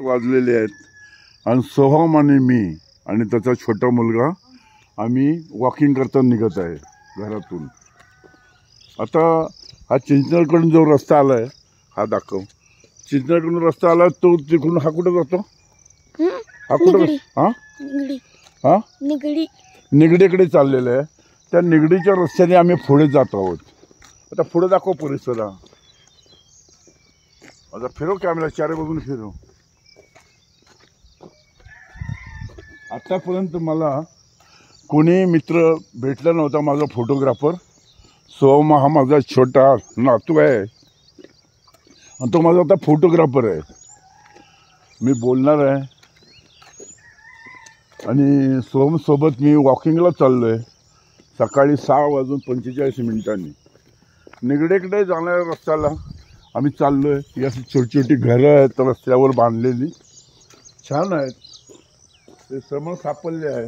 वाजलेले आहेत आणि सोहम आणि मी आणि त्याचा छोटा मुलगा आम्ही वॉकिंग करता निघत आहे घरातून। आता हा चिंचणकडून जो रस्ता आला आहे हा दाखव। चिंचणकडून रस्ता आला तो तिकडून हा कुठे जातो? हा कुठे? हा निगडीकडे चाललेला आहे। त्या निगडीच्या रस्त्याने आम्ही पुढे जात आहोत। आता पुढे दाखव परिसरा। आता फिरव कॅमेरा, चारी बाजूने फिरव। आतापर्यंत मला कोणी मित्र भेटला नव्हता माझा फोटोग्राफर। सोहम हा माझा छोटा नातू आहे आणि तो माझा आता फोटोग्राफर आहे। मी बोलणार आहे आणि सोहम सोबत मी वॉकिंगला चाललो आहे सकाळी 6:45 निगडीकडे जाणाऱ्या रस्त्याला आम्ही चाललो आहे। ही अशी छोटी छोटी घरं आहेत रस्त्यावर बांधलेली, छान आहेत, ते समोर सापडले आहे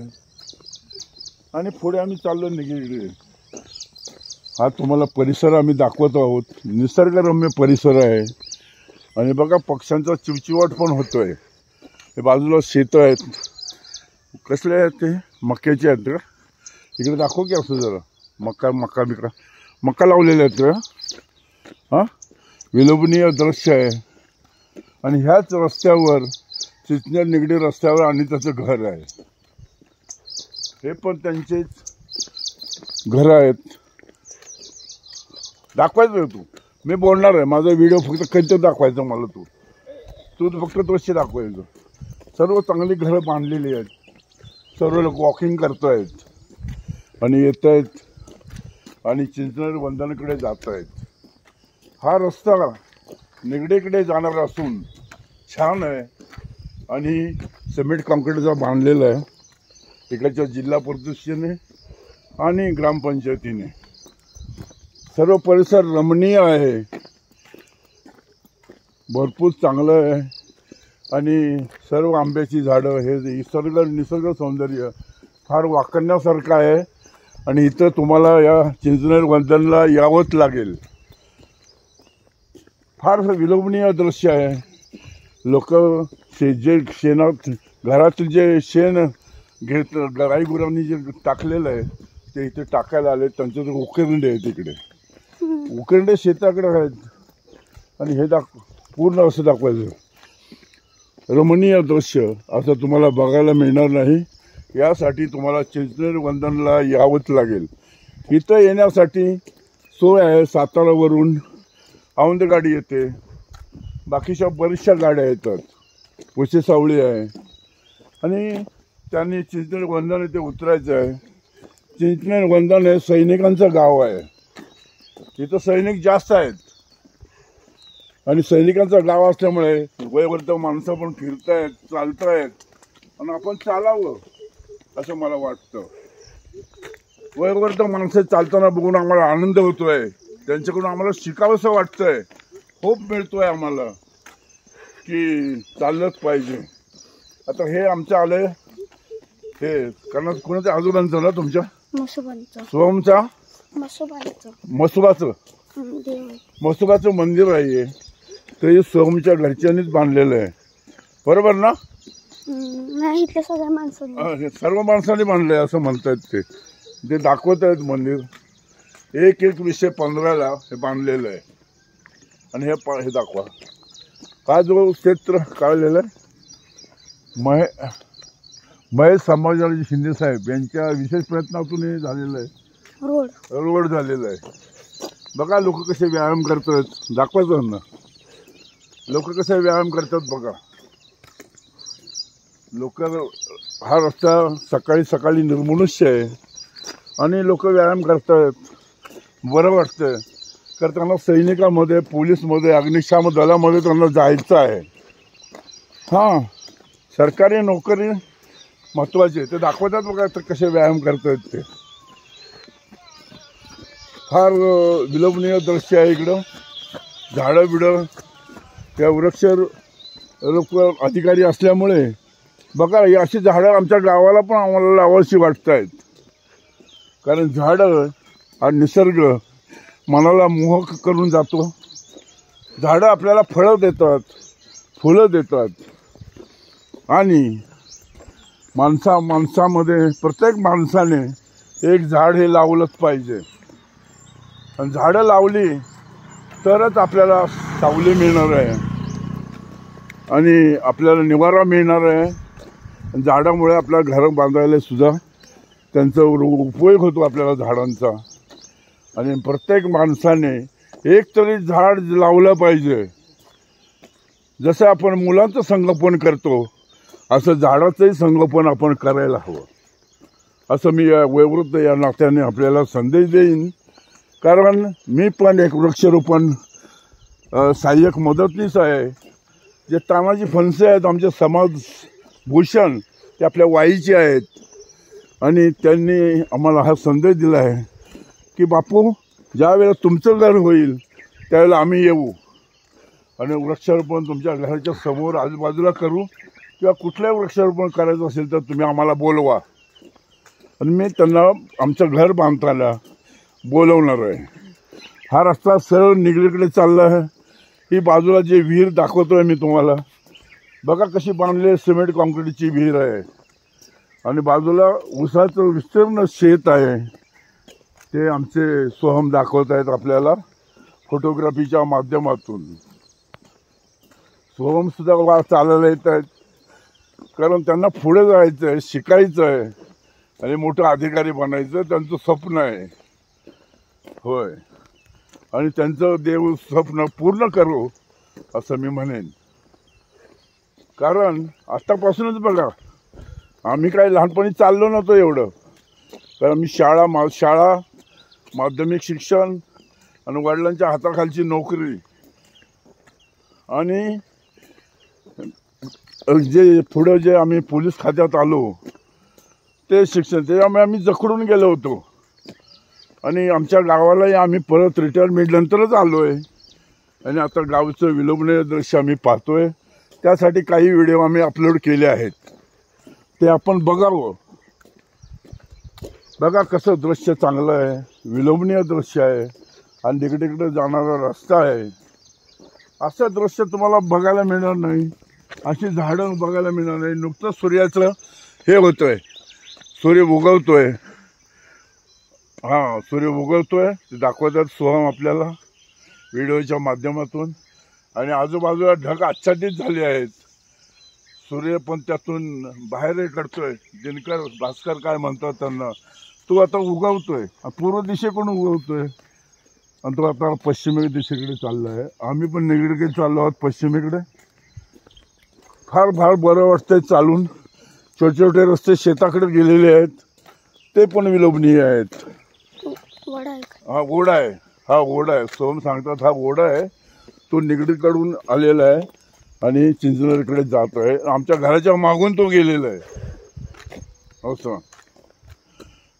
आणि पुढे आम्ही चाललो निगडीकडे। हा तुम्हाला परिसर आम्ही दाखवत आहोत। निसर्गरम्य परिसर आहे आणि बघा पक्ष्यांचा चिवचिवाट पण होतोय। हे बाजूला शेतं आहेत, कसले आहेत ते? मक्याचे आहेत का? इकडे दाखव की असं जरा मका लावलेले आहेत का? हां, विलोभनीय दृश्य आहे। आणि ह्याच रस्त्यावर चिंचनेर निगडी रस्त्यावर आणि त्याचं घर आहे, हे पण त्यांचेच घर आहेत। दाखवायचं तू, मी बोलणार आहे, माझा व्हिडिओ फक्त कधी दाखवायचा मला, तू फक्त दृश्य दाखवायचं। सर्व चांगली घरं बांधलेली आहेत, सर्व लोक वॉकिंग करत आहेत आणि येत आहेत आणि चिंचनेर बंधाऱ्याकडे जात आहेत। हा रस्ता निगडीकडे जाणारा असून छान आहे आणि सिमेंट काँक्रीटचा बांधलेला आहे इकडच्या जिल्हा परिषदेने आणि ग्रामपंचायतीने। सर्व परिसर रमणीय आहे, भरपूर चांगलं आहे आणि सर्व आंब्याची झाडं, हे निसर्ग सौंदर्य फार वाखाणण्यासारखं आहे आणि इथं तुम्हाला या चिंचनेर बंधाऱ्याला यावंच लागेल। फार विलोभनीय दृश्य आहे। लोक जे शेणात घरातील जे शेण घेत गाईगुरांनी जे टाकलेलं आहे ते इथे टाकायला आले। त्यांचे जे उकिरंडे आहेत तिकडे, उकिरंडे शेताकडे आहेत आणि हे पूर्ण असं दाखवायचं। रमणीय दृश्य असं तुम्हाला बघायला मिळणार नाही, यासाठी तुम्हाला चिंचनेर बंधाऱ्याला यावंच लागेल। इथं येण्यासाठी सोय आहे, सातारावरून औंध गाडी येते, बाकीच्या बऱ्याचशा गाड्या येतात, उशी सावळी आहे आणि त्यांनी चिंचनेर बंधाऱ्याला ते उतरायचं आहे। चिंचनेर बंधारा हे सैनिकांचं गाव आहे, इथं सैनिक जास्त आहेत आणि सैनिकांचं गाव असल्यामुळे वयोवृद्ध माणसं पण फिरतायत, चालतायत आणि आपण चालावं असं मला वाटतं। वयोवृद्ध माणसं चालताना बघून आम्हाला आनंद होतोय, त्यांच्याकडून आम्हाला शिकावंसं वाटतंय, होप मिळतोय आम्हाला की चाललंच पाहिजे। आता हे आमचं आलंय, हे कारण कोणाच्या आजोबांचं ना, तुमच्या सोहमचा मसोबाचं मंदिर आहे, ते सोहमच्या घरच्यांनीच बांधलेलं आहे, बरोबर ना? सर्व माणसांनी बांधलंय असं म्हणतात ते दाखवत आहेत मंदिर। 1/1/2015 हे बांधलेलं आहे आणि हे दाखवा का जो क्षेत्र काढलेलं आहे महेश संभाजीराजे शिंदे साहेब यांच्या विशेष प्रयत्नातून हे झालेलं आहे, रोड झालेला आहे। बघा लोक कसे व्यायाम करतात, दाखवायचं ना लोक कसे व्यायाम करतात बघा। लोक, हा रस्ता सकाळी निर्मनुष्य आहे आणि लोक व्यायाम करतात, बरं वाटतं। करताना सैनिकामध्ये, पोलीसमध्ये, अग्निशामक दलामध्ये त्यांना जायचं आहे। हां, सरकारी नोकरी महत्त्वाची, ते दाखवतात बघा तर कसे व्यायाम करतात ते। फार विलोभनीय दृश्य आहे इकडं, झाडं बिडं, त्या वृक्षारोपण अधिकारी असल्यामुळे बघा ही अशी झाडं आमच्या गावाला पण आम्हाला लावावीशी वाटत आहेत, कारण झाडं आणि निसर्ग मनाला मोहक करून जातो। झाडं आपल्याला फळं देतात, फुलं देतात आणि माणसामध्ये प्रत्येक माणसाने एक झाड हे लावलंच पाहिजे. आणि झाडं लावली तरच आपल्याला सावली मिळणार आहे आणि आपल्याला निवारा मिळणार आहे. झाडामुळे आपल्या घर बांधायला सुद्धा त्यांचा उपयोग होतो आपल्याला झाडांचा. आणि प्रत्येक माणसाने एक तरी झाड लावलं पाहिजे. जसं आपण मुलांचं संगोपन करतो असं झाडाचंही संगोपन आपण करायला हवं, असं मी या वयोवृद्ध या नात्याने आपल्याला संदेश देईन. कारण मी पण एक वृक्षारोपण सहाय्यक मदतनीस आहे. जे तानाजी फणसे आहेत आमचे समाजभूषण, ते आपल्या वाईचे आहेत. आणि त्यांनी आम्हाला हा संदेश दिला आहे की बापू, ज्या वेळेला तुमचं घर होईल त्यावेळेला आम्ही येऊ आणि वृक्षारोपण तुमच्या घराच्या समोर आजूबाजूला करू, किंवा कुठलंही वृक्षारोपण करायचं असेल तर तुम्ही आम्हाला बोलवा. आणि मी त्यांना आमचं घर बांधताना बोलवणार आहे. हा रस्ता सरळ निगडीकडे चालला आहे. ही बाजूला जे विहीर दाखवतोय मी तुम्हाला, बघा कशी बांधली, सिमेंट कॉन्क्रीटची विहीर आहे. आणि बाजूला ऊसाचं विस्तीर्ण शेत आहे. ते आमचे सोहम दाखवत आहेत आपल्याला फोटोग्राफीच्या माध्यमातून. सोहम सुद्धा चालायला येत आहेत, कारण त्यांना पुढे जायचं आहे, शिकायचं आहे आणि मोठं अधिकारी बनायचं त्यांचं स्वप्न आहे. होय, आणि त्यांचं देव स्वप्न पूर्ण करू असं मी म्हणेन. कारण आत्तापासूनच बघा, आम्ही काही लहानपणी चाललो नव्हतो एवढं. कारण मी शाळा माध्यमिक शिक्षण आणि वडिलांच्या हाताखालची नोकरी आणि जे पुढं जे आम्ही पोलीस खात्यात आलो ते शिक्षण, त्याच्यामुळे आम्ही जखडून गेलो होतो. आणि आमच्या गावालाही आम्ही परत रिटायरमेंटनंतरच आलो आहे. आणि आता गावचं विलोभनीय दृश्य आम्ही पाहतोय. त्यासाठी काही व्हिडिओ आम्ही अपलोड केले आहेत, ते आपण बघावं. बघा कसं दृश्य चांगलं आहे, विलोभनीय दृश्य आहे आणि तिकडे जाणारा रस्ता आहे. असं दृश्य तुम्हाला बघायला मिळणार नाही, अशी झाडं बघायला मिळणार नाही. नुकतं सूर्याचं हे होतंय, सूर्य उगवतोय. हां, सूर्य उगवतोय ते दाखवतात सोहम आपल्याला व्हिडिओच्या माध्यमातून. आणि आजूबाजूला ढग आच्छादित झाले आहेत. सूर्य पण त्यातून बाहेर कळतोय. दिनकर भास्कर काय म्हणतात त्यांना, तो आता उगवतोय, पूर्व दिशेकडून उगवतोय आणि तो आता पश्चिमेकडे दिशेकडे चालला आहे. आम्ही पण निगडीकडे चाललो आहोत पश्चिमेकडे. फार बरं वाटतंय चालून. छोटे छोटे रस्ते शेताकडे गेलेले आहेत, ते पण विलोभनीय आहेत. हा ओढा आहे, हा ओढा आहे. सोहम सांगतात हा ओढा आहे, तो निगडीकडून आलेला आहे आणि चिंचनेरकडे जात आहे. आमच्या घराच्या मागून तो गेलेला आहे. असं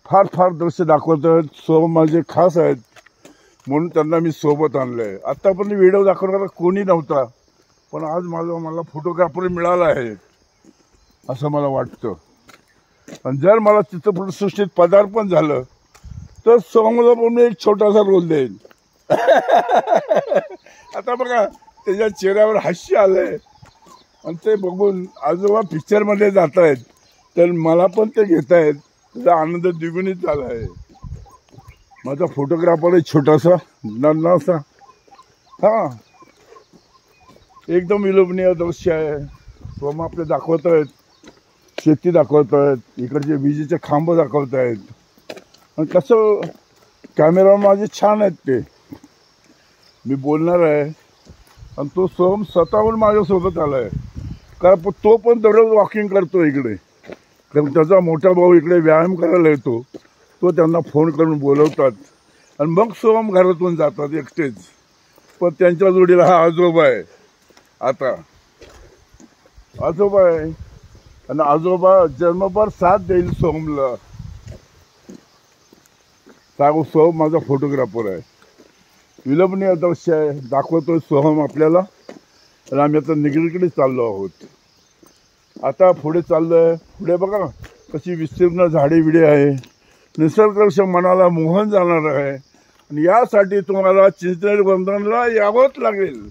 फार दृश्य दाखवत आहेत. सोहम माझे खास आहेत म्हणून त्यांना मी सोबत आणलं आहे. आत्तापर्यंत व्हिडिओ दाखवणारा कोणी नव्हता, पण आज मला फोटोग्राफर मिळाला आहे असं मला वाटतं. आणि जर मला चित्रपटसृष्टीत पदार्पण झालं तर सोहमला पण मी एक छोटासा रोल देईन. आता बघा त्याच्या चेहऱ्यावर हास्य आलंय आणि ते बघून आजोबा पिक्चरमध्ये जात आहेत, तर मला पण ते घेत आहेत. त्याचा आनंद द्विगुणित झाला आहे. माझा फोटोग्राफर आहे छोटासा, नन्नासा. हां, एकदम विलोभनीय दृश्य आहे. सोहम आपले दाखवत आहेत, शेती दाखवत आहेत, इकडचे विजेचे खांब दाखवत आहेत. आणि कसं कॅमेरा माझे छान आहेत. ते मी बोलणार आहे आणि तो सोहम स्वतःहून माझ्यासोबत आला आहे. कारण तो पण दररोज वॉकिंग करतो इकडे. कारण त्याचा मोठा भाऊ इकडे व्यायाम करायला येतो, तो त्यांना फोन करून बोलवतात आणि मग सोहम घरातून जातात एकटेच. पण त्यांच्या जोडीला हा आजोबा आहे. आता आजोबा आहे आणि आजोबा जन्मभर साथ देईल सोहमला. सोहम माझा फोटोग्राफर आहे. विलोभनीय दृश्य आहे, दाखवतोय सोहम आपल्याला. आणि आम्ही आता निगडीकडे चाललो आहोत. आता पुढे चाललोय. पुढे बघा कशी विस्तीर्ण झाडे विडे आहे. निसर्गदृश्य मनाला मोहन जाणार आहे. आणि यासाठी तुम्हाला चिंचनेर बंदरला यावंच लागेल.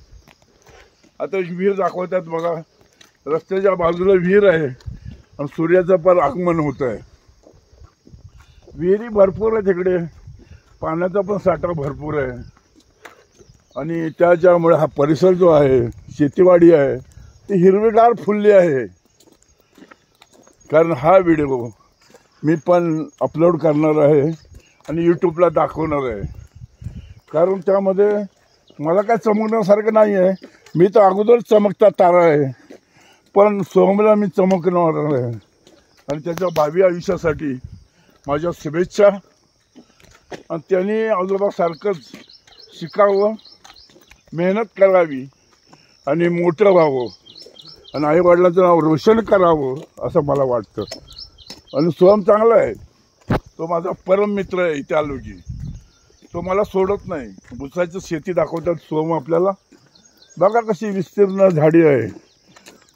आता विहीर दाखवतात बघा, रस्त्याच्या बाजूला विहीर आहे आणि सूर्याचं पण आगमन होत आहे. विहिरी भरपूर आहे तिकडे, पाण्याचा पण साठा भरपूर आहे आणि त्याच्यामुळे हा परिसर जो आहे, शेतीवाडी आहे, ती हिरवीगार फुलली आहे. कारण हा व्हिडिओ मी पण अपलोड करणार आहे आणि यूट्यूबला दाखवणार आहे. कारण त्यामध्ये मला काय चमकण्यासारखं नाही आहे. मी तर अगोदर चमकता तारा आहे, पण सोहमला मी चमकणार आहे आणि त्याच्या भावी आयुष्यासाठी माझ्या शुभेच्छा. आणि त्यांनी आजोबासारखंच शिकावं, मेहनत करावी आणि मोठं व्हावं आणि आईवडिलांचं नाव रोशन करावं असं मला वाटतं. आणि सोहम चांगला आहे, तो माझा परम मित्र आहे. इथे आलो की तो मला सोडत नाही. बुसाची शेती दाखवतात सोहम आपल्याला. बघा कशी विस्तीर्ण झाडी आहे,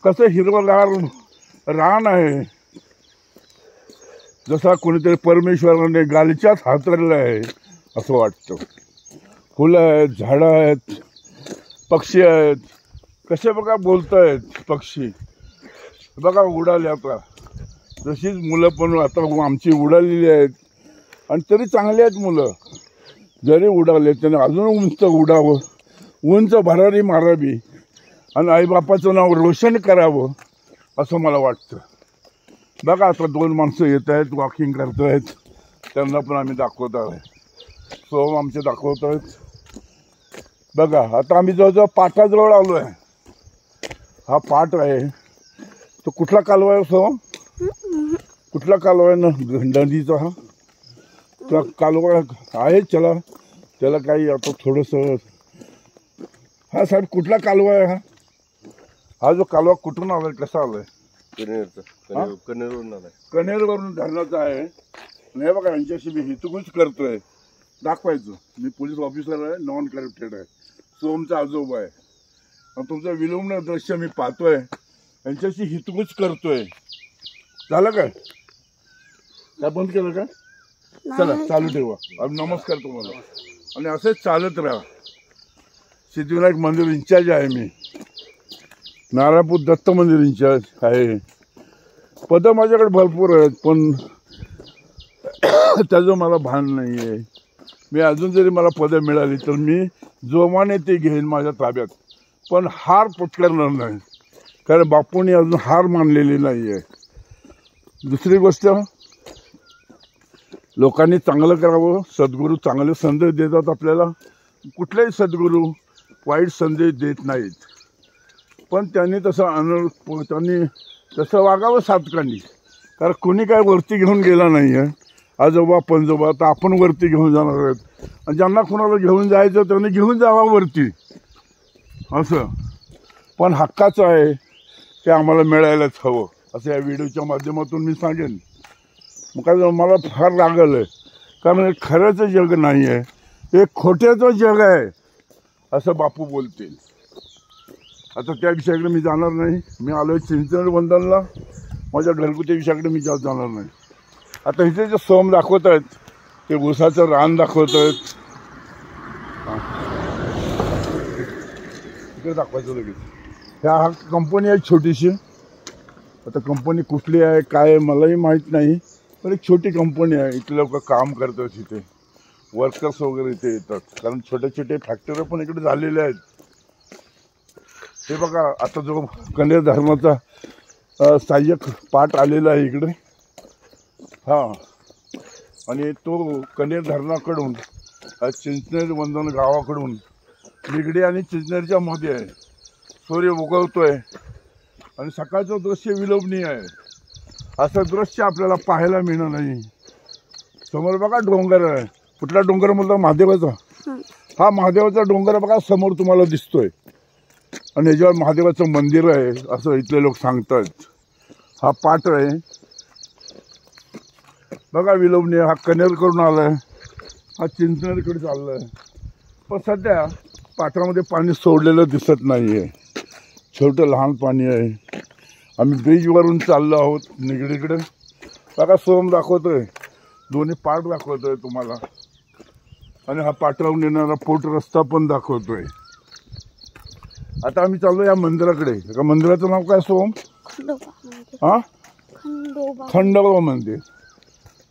कसं हिरवगार रान आहे, जसा कोणीतरी परमेश्वराने गालीच्याच हातरलेलं आहे असं वाटतं. फुलं आहेत, झाडं आहेत, पक्षी आहेत. कसे बघा बोलत आहेत पक्षी. बघा उडाले आता, जशीच मुलं पण आता आमची उडालेली आहेत आणि तरी चांगली आहेत मुलं. जरी उडाले त्याने अजून उंच उडावं, उंच भरारी मारावी आणि आईबापाचं नाव रोशन करावं असं मला वाटतं. बघा आता 2 माणसं येत आहेत, वॉकिंग करत आहेत, त्यांना पण आम्ही दाखवत आहे. सोहम आमचे दाखवत आहेत. बघा आता आम्ही जवळजवळ पाटाजवळ आलो आहे. हा पाट आहे, तो कुठला कालवा आहे सोहम? कुठला कालवा आहे ना नदीचा? हा त्या कालवा आहे. त्याला काही आता थोडंसं, हा साहेब कुठला कालवा आहे? हा जो कालवा कुठून आलाय, कसा आलाय? कनेरवरून आलाय. कनेरवरून धरणाचा आहे. नाही बघा, यांच्याशी मी हितगुज करतोय, दाखवायचं. मी पोलीस ऑफिसर आहे, नॉन करप्टेड आहे, सोहमचा आजोबा आहे. तुमचं विलोंब दृश्य मी पाहतोय, यांच्याशी हितगुज करतोय. झालं काय? काय बंद केलं का? चला चालू ठेवा. नमस्कार तुम्हाला. आणि असंच चालत राहा. सिद्धिविनायक मंदिर इंचार्ज आहे मी, नारायणपूर दत्त मंदिर इंचार्ज आहे. पदं माझ्याकडे भरपूर आहेत, पण त्याचं मला भान नाही आहे. मी अजून जरी मला पदं मिळाली तर मी जोमाने ते घेईन माझ्या ताब्यात, पण हार पत्करणार नाही. कारण बापूंनी अजून हार मानलेली नाही आहे. दुसरी गोष्ट, लोकांनी चांगलं करावं. सद्गुरू चांगले संदेश देतात आपल्याला. कुठलेही सद्गुरू वाईट संदेश देत नाहीत, पण त्यांनी तसं वागावं साधकांनी. कारण कोणी काय वरती घेऊन गेला नाही आहे. आजोबा पंजोबा तर आपण वरती घेऊन जाणार आहेत, आणि ज्यांना कोणाला घेऊन जायचं त्यांनी घेऊन जावा वरती असं. पण हक्काचं आहे ते आम्हाला मिळायलाच हवं असं या व्हिडिओच्या माध्यमातून मी सांगेन. मग काय मला फार लागलं आहे, कारण हे खऱ्याचं जग नाही आहे, हे खोट्याचं जग आहे असं बापू बोलतील. आता त्या विषयाकडे मी जाणार नाही. मी आलो आहे चिंचण वंदनला, माझ्या घरगुती विषयाकडे मी जास्त जाणार नाही. आता इथे जे सोहम दाखवत आहेत ते ऊसाचं रान दाखवत आहेत. इकडे दाखवायचं लगेच. हा कंपनी आहे छोटीशी. आता कंपनी कुठली आहे काय मलाही माहीत नाही, पण एक छोटी कंपनी आहे. इथले लोक काम करतात, इथे वर्कर्स वगैरे इथे येतात. कारण छोटे छोटे फॅक्टरी पण इकडे झालेले आहेत. हे बघा आता जो कनेर धरणाचा सहाय्यक पाट आलेला आहे इकडे. हां, आणि तो कनेर धरणाकडून चिंचनेर वंदन गावाकडून निगडी आणि चिंचनेरच्या मध्ये आहे. सूर्य उगवतोय आणि सकाळचं दृश्य विलोभनीय आहे. असं दृश्य आपल्याला पाहायला मिळणार नाही. समोर बघा डोंगर आहे. कुठला डोंगर म्हणतो? महादेवाचा. हा महादेवाचा डोंगर बघा समोर तुम्हाला दिसतोय, आणि याच्यावर महादेवाचं मंदिर आहे असं इथले लोक सांगतात. हा पाट आहे बघा विलोभनीय. हा कनेरकडून आलाय, हा चिंचनेरकडे चाललाय. पण सध्या पाटामध्ये पाणी सोडलेलं दिसत नाही आहे, छोटं लहान पाणी आहे. आम्ही ब्रिजवरून चाललो आहोत निगडीकडे. बघा सोहम दाखवतोय, दोन्ही पाट दाखवतोय तुम्हाला, आणि हा पाटावरून येणारा पोट रस्ता पण दाखवतोय. आता आम्ही चाललो या मंदिराकडे. एका मंदिराचं नाव काय सोम? हा, खंडोबा मंदिर.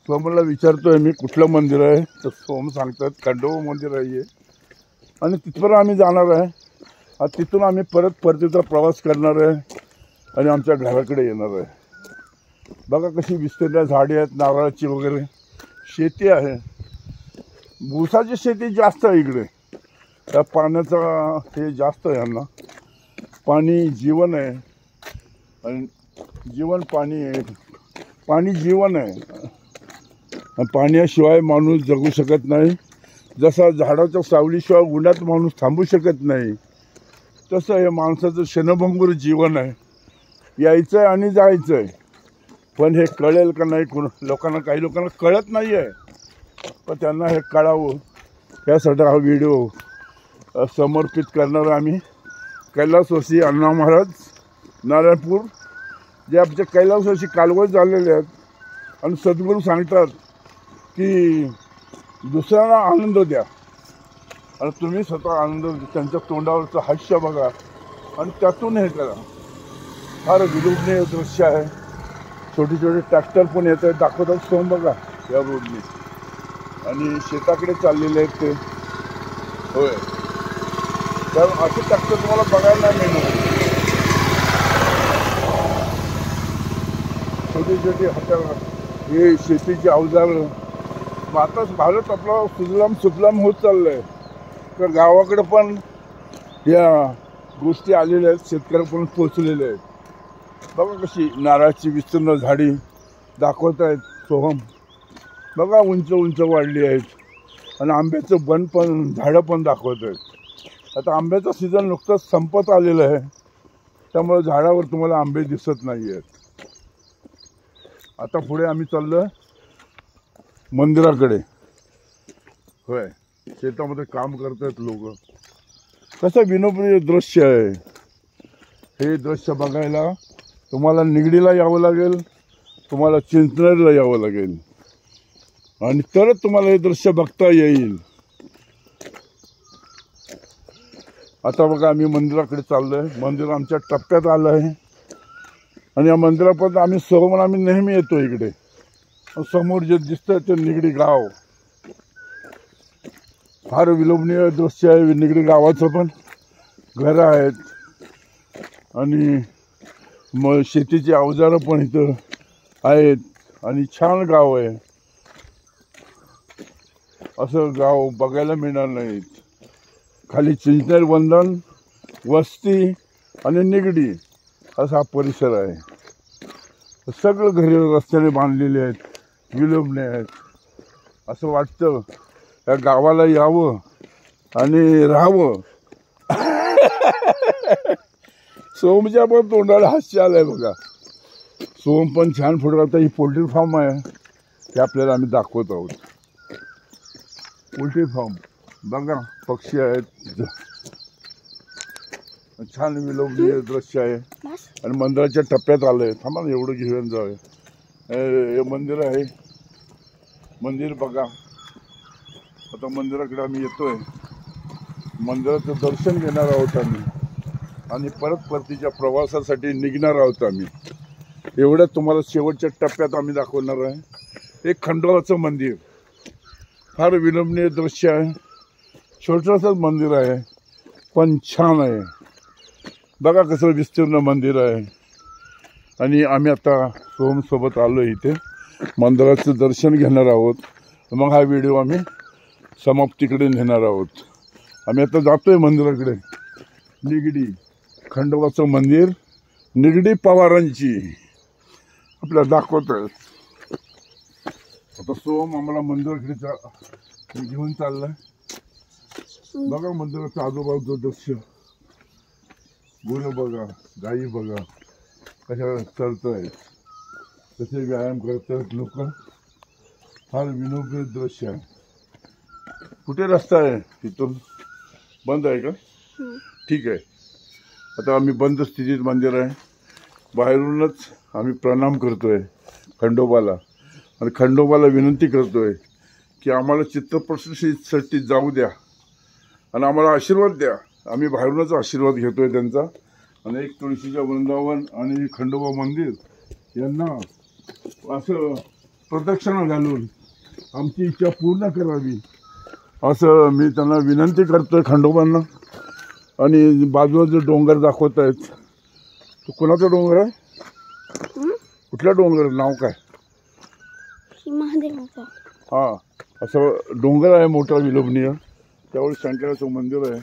सोमला विचारतोय मी कुठलं मंदिर आहे, तर सोम सांगतात खंडोबा मंदिर आहे. आणि तिथपर्यंत आम्ही जाणार आहे. आता तिथून आम्ही परतीचा प्रवास करणार आहे आणि आमच्या घराकडे येणार आहे. बघा कशी विस्तीर्ण झाडे आहेत, नारळाची वगैरे शेती आहे. ऊसाची शेती जास्त आहे इकडे. त्या पाण्याचा हे जास्त आहे. यांना पाणी जीवन आहे आणि जीवन पाणी आहे. पाणी जीवन आहे. पाण्याशिवाय माणूस जगू शकत नाही. जसा झाडाच्या सावलीशिवाय उन्हात माणूस थांबू शकत नाही, तसं हे माणसाचं क्षणभंगूर जीवन आहे. यायचं आहे आणि जायचं आहे. पण हे कळेल का नाही लोकांना, काही लोकांना कळत नाही आहे. पण त्यांना हे कळावं यासाठी हा व्हिडिओ समर्पित करणार आम्ही. कैलासवासी अण्णा महाराज नारायणपूर, जे आमच्या कैलासवासी कालवत झालेले आहेत. आणि सद्गुरू सांगतात की दुसऱ्यांना आनंद द्या आणि तुम्ही स्वतः आनंद. त्यांच्या तोंडावरचं हास्य बघा आणि त्यातून हे करा. फार विलोभनीय दृश्य आहे. छोटे छोटे ट्रॅक्टर पण येत आहेत, दाखवतात सोम बघा या रोडने. आणि शेताकडे चाललेले आहेत ते. होय, तर असे ट्रॅक्टर तुम्हाला बघायला नाही मिळणार. छोटे छोटे हाताला हे शेतीचे अवजार. आता भारत आपला सुजलाम सुफलाम होत चाललं आहे. तर गावाकडे पण या गोष्टी आलेल्या आहेत, शेतकऱ्यापर्यंत पोचलेल्या आहेत. बघा कशी नारळाची विस्तीर्ण झाडी दाखवत आहेत सोहम. बघा उंच उंच वाढली आहेत. आणि आंब्याचं बन पण, झाडं पण दाखवत आहेत. आता आंब्याचं सीझन नुकतंच संपत आलेलं आहे, त्यामुळे झाडावर तुम्हाला आंबे दिसत नाही आहेत. आता पुढे आम्ही चाललो मंदिराकडे. होय, शेतामध्ये काम करतात लोक. कसं विनोदी दृश्य आहे हे. दृश्य बघायला तुम्हाला निगडीला यावं लागेल, तुम्हाला चिंचनेरला यावं लागेल आणि तरच तुम्हाला हे दृश्य बघता येईल. आता बघा आम्ही मंदिराकडे चाललो आहे. मंदिर आमच्या टप्प्यात आलं आहे आणि या मंदिरापर्यंत आम्ही सोमवार आम्ही नेहमी येतो इकडे. समोर जे दिसतं ते निगडी गाव. फार विलोभनीय दृश्य आहे. निगडी गावाचं पण घरं आहेत आणि मग शेतीची अवजारं पण इथं आहेत आणि छान गाव आहे. असं गाव बघायला मिळणार नाहीत. खाली चिंचनेर वंदन, वस्ती आणि निगडी असा परिसर आहे. सगळं घरी रस्त्याने बांधलेले आहेत, विलोभने आहेत. असं वाटतं या गावाला यावं आणि राहावं. सोमच्या पण तोंडाला हास्य आलंय बघा. सोम पण छान फोटो. आता ही पोल्ट्री फार्म आहे, हे आपल्याला आम्ही दाखवत आहोत. पोल्ट्री फार्म बघा, पक्षी आहेत, छान विलोभनीय दृश्य आहे. आणि मंदिराच्या टप्प्यात आलंय. थांबा ना, एवढं घेऊन जाऊया. हे मंदिर आहे. मंदिर बघा. आता मंदिराकडे आम्ही येतोय. मंदिराचं दर्शन घेणार आहोत आम्ही आणि परतीच्या प्रवासासाठी निघणार आहोत आम्ही. एवढ्यात तुम्हाला शेवटच्या टप्प्यात आम्ही दाखवणार आहे. हे खंडोबाचं मंदिर. फार विलोभनीय दृश्य आहे. छोटंसंच मंदिर आहे पण छान आहे. बघा कसं विस्तीर्ण मंदिर आहे. आणि आम्ही आता सोमसोबत आलो इथे. मंदिराचं दर्शन घेणार आहोत. मग हा व्हिडिओ आम्ही समाप्तीकडे नेणार आहोत. आम्ही आता जातोय मंदिराकडे. निगडी खंडोबाचं मंदिर, निगडी पवारांची आपल्याला दाखवत आहेत. आता सोम आम्हाला मंदिराकडे घेऊन चाललाय. बघा मंदिराचं आजूबाजूचं दृश्य. गुरं बघा, गाई बघा कशा चरत आहेत, कसे व्यायाम करत आहेत लोक. फार विनोदी दृश्य आहे. कुठे रस्ता आहे तिथून? बंद आहे का? ठीक आहे. आता आम्ही बंद स्थितीत मंदिर आहे. बाहेरूनच आम्ही प्रणाम करतोय खंडोबाला आणि खंडोबाला विनंती करतोय की आम्हाला चित्तप्रशुद्धीसाठी जाऊ द्या आणि आम्हाला आशीर्वाद द्या आम्ही बाहेरूनच आशीर्वाद घेतोय त्यांचा. आणि एक तुळशीच्या वृंदावन आणि खंडोबा मंदिर यांना असं प्रदक्षिणा घालून आमची इच्छा पूर्ण करावी असं मी त्यांना विनंती करतोय खंडोबांना. आणि बाजूला जो डोंगर दाखवत आहेत तो कोणाचा डोंगर आहे? कुठला डोंगर, नाव काय? महादेवाचा. हां, असं डोंगर आहे मोठा विलोभनीय, त्यावर शंकराचं मंदिर आहे.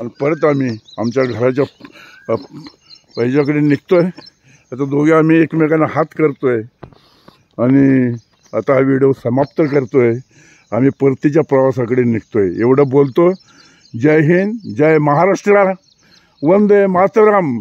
आणि परत आम्ही आमच्या घराच्या पैजाकडे निघतोय. आता दोघे आम्ही एकमेकांना हात करतोय आणि आता हा व्हिडिओ समाप्त करतोय. आम्ही परतीच्या प्रवासाकडे निघतोय. एवढं बोलतो. जय हिंद, जय महाराष्ट्र, वंदे मातरम.